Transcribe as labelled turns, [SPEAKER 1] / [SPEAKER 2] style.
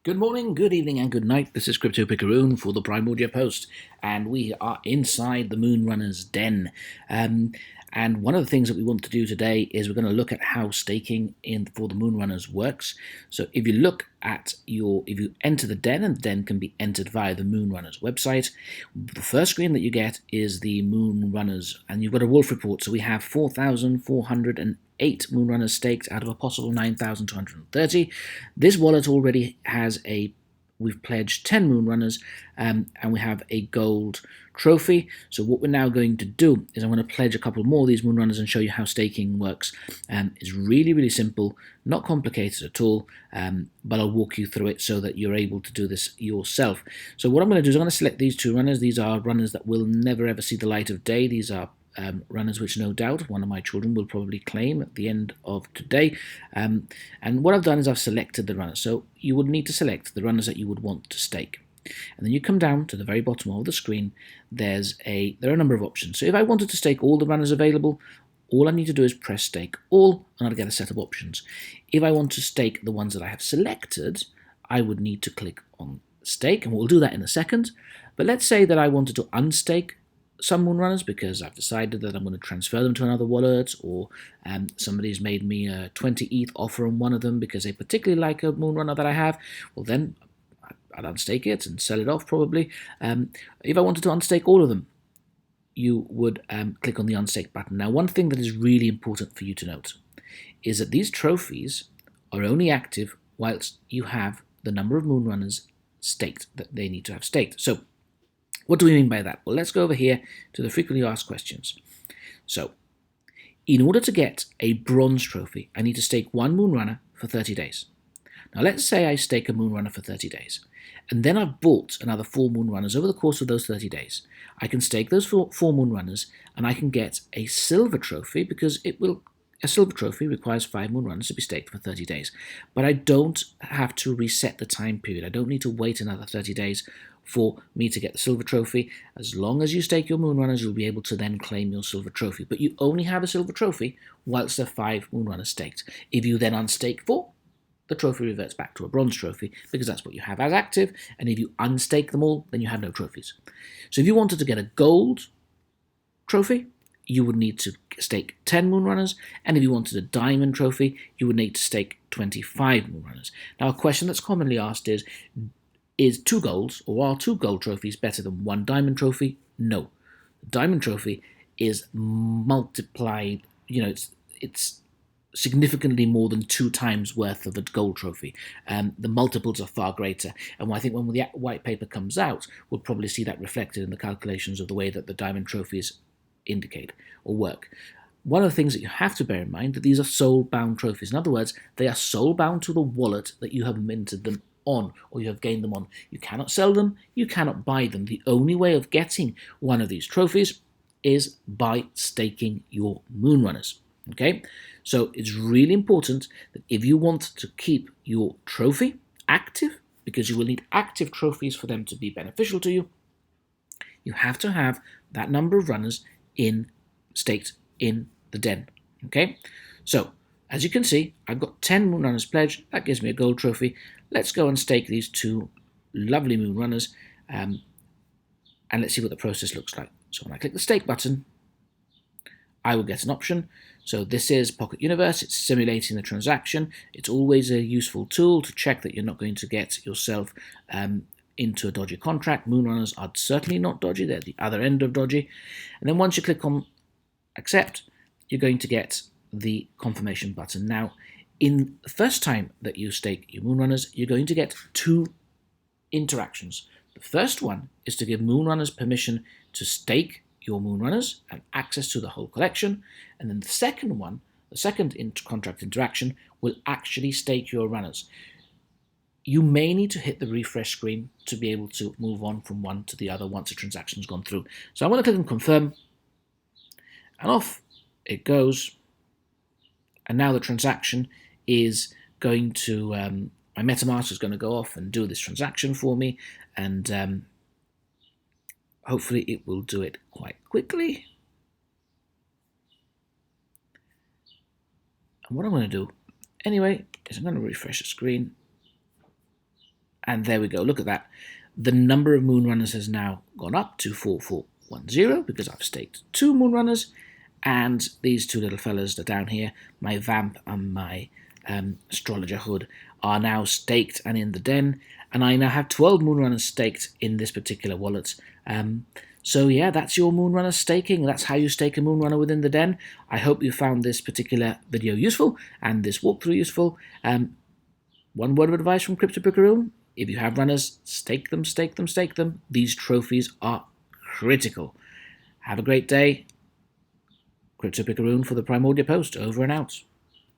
[SPEAKER 1] Good morning, good evening, and good night. This is CryptoPicaroon for the Primordia Post, and we are inside the Moonrunners den. And one of the things that we want to do today is we're going to look at how staking for the Moonrunners works. So if you look at if you enter the den, and the den can be entered via the Moonrunners website, the first screen that you get is the Moonrunners, and you've got a Wolf report. So we have 4,408 Moonrunners staked out of a possible 9,230. This wallet already has we've pledged 10 Moonrunners, and we have a gold trophy. So what we're now going to do is I'm going to pledge a couple more of these Moonrunners and show you how staking works. It's really, really simple, not complicated at all, but I'll walk you through it so that you're able to do this yourself. So what I'm going to do is I'm going to select these two runners. These are runners that will never ever see the light of day. These are runners which no doubt one of my children will probably claim at the end of today. And what I've done is I've selected the runners. So you would need to select the runners that you would want to stake. And then you come down to the very bottom of the screen. There are a number of options. So if I wanted to stake all the runners available, all I need to do is press stake all, and I'll get a set of options. If I want to stake the ones that I have selected, I would need to click on stake, and we'll do that in a second. But let's say that I wanted to unstake some Moonrunners because I've decided that I'm going to transfer them to another wallet, or somebody's made me a 20 ETH offer on one of them because they particularly like a Moonrunner that I have. Well, then I'd unstake it and sell it off probably. If I wanted to unstake all of them, you would click on the unstake button. Now, one thing that is really important for you to note is that these trophies are only active whilst you have the number of Moonrunners staked that they need to have staked. So what do we mean by that? Well, let's go over here to the frequently asked questions. So, in order to get a bronze trophy, I need to stake one Moonrunner for 30 days. Now, let's say I stake a Moonrunner for 30 days, and then I've bought another 4 Moonrunners over the course of those 30 days. I can stake those four Moonrunners, and I can get a silver trophy because a silver trophy requires 5 Moonrunners to be staked for 30 days. But I don't have to reset the time period. I don't need to wait another 30 days for me to get the silver trophy. As long as you stake your Moonrunners, you'll be able to then claim your silver trophy. But you only have a silver trophy whilst there are 5 Moonrunners staked. If you then unstake 4, the trophy reverts back to a bronze trophy because that's what you have as active. And if you unstake them all, then you have no trophies. So if you wanted to get a gold trophy, you would need to stake 10 Moonrunners, and if you wanted a diamond trophy, you would need to stake 25 Moonrunners. Now, a question that's commonly asked is 2 golds, or are 2 gold trophies better than 1 diamond trophy? No. The diamond trophy is multiplied, it's significantly more than 2 times worth of a gold trophy. The multiples are far greater, and I think when the white paper comes out, we'll probably see that reflected in the calculations of the way that the diamond trophies indicate or work. One of the things that you have to bear in mind that these are soul-bound trophies. In other words, they are soul-bound to the wallet that you have minted them on, or you have gained them on. You cannot sell them, you cannot buy them. The only way of getting one of these trophies is by staking your Moonrunners. Okay, so it's really important that if you want to keep your trophy active, because you will need active trophies for them to be beneficial to you, you have to have that number of runners staked in the den. Okay, so as you can see, I've got 10 Moonrunners pledged. That gives me a gold trophy. Let's go and stake these 2 lovely Moonrunners, and let's see what the process looks like. So when I click the stake button, I will get an option. So this is Pocket Universe. It's simulating the transaction. It's always a useful tool to check that you're not going to get yourself into a dodgy contract. Moonrunners are certainly not dodgy. They're the other end of dodgy. And then once you click on accept, you're going to get the confirmation button. Now, in the first time that you stake your Moonrunners, you're going to get 2 interactions. The first one is to give Moonrunners permission to stake your Moonrunners and access to the whole collection. And then the second one, the second contract interaction, will actually stake your runners. You may need to hit the refresh screen to be able to move on from one to the other once a transaction's gone through. So I'm going to click on confirm, and off it goes. And now the transaction is going to, my MetaMask is going to go off and do this transaction for me, and hopefully it will do it quite quickly. And what I'm going to do anyway is I'm going to refresh the screen, And there we go. Look at that. The number of Moonrunners has now gone up to 4410 because I've staked 2 Moonrunners. And these 2 little fellas that are down here, my Vamp and my Astrologer Hood, are now staked and in the den. And I now have 12 Moonrunners staked in this particular wallet. So yeah, that's your Moonrunner staking. That's how you stake a Moonrunner within the den. I hope you found this particular video useful and this walkthrough useful. One word of advice from CryptoPicaroon: if you have runners, stake them, stake them, stake them. These trophies are critical. Have a great day. CryptoPicaroon for the Primordia Post, over and out.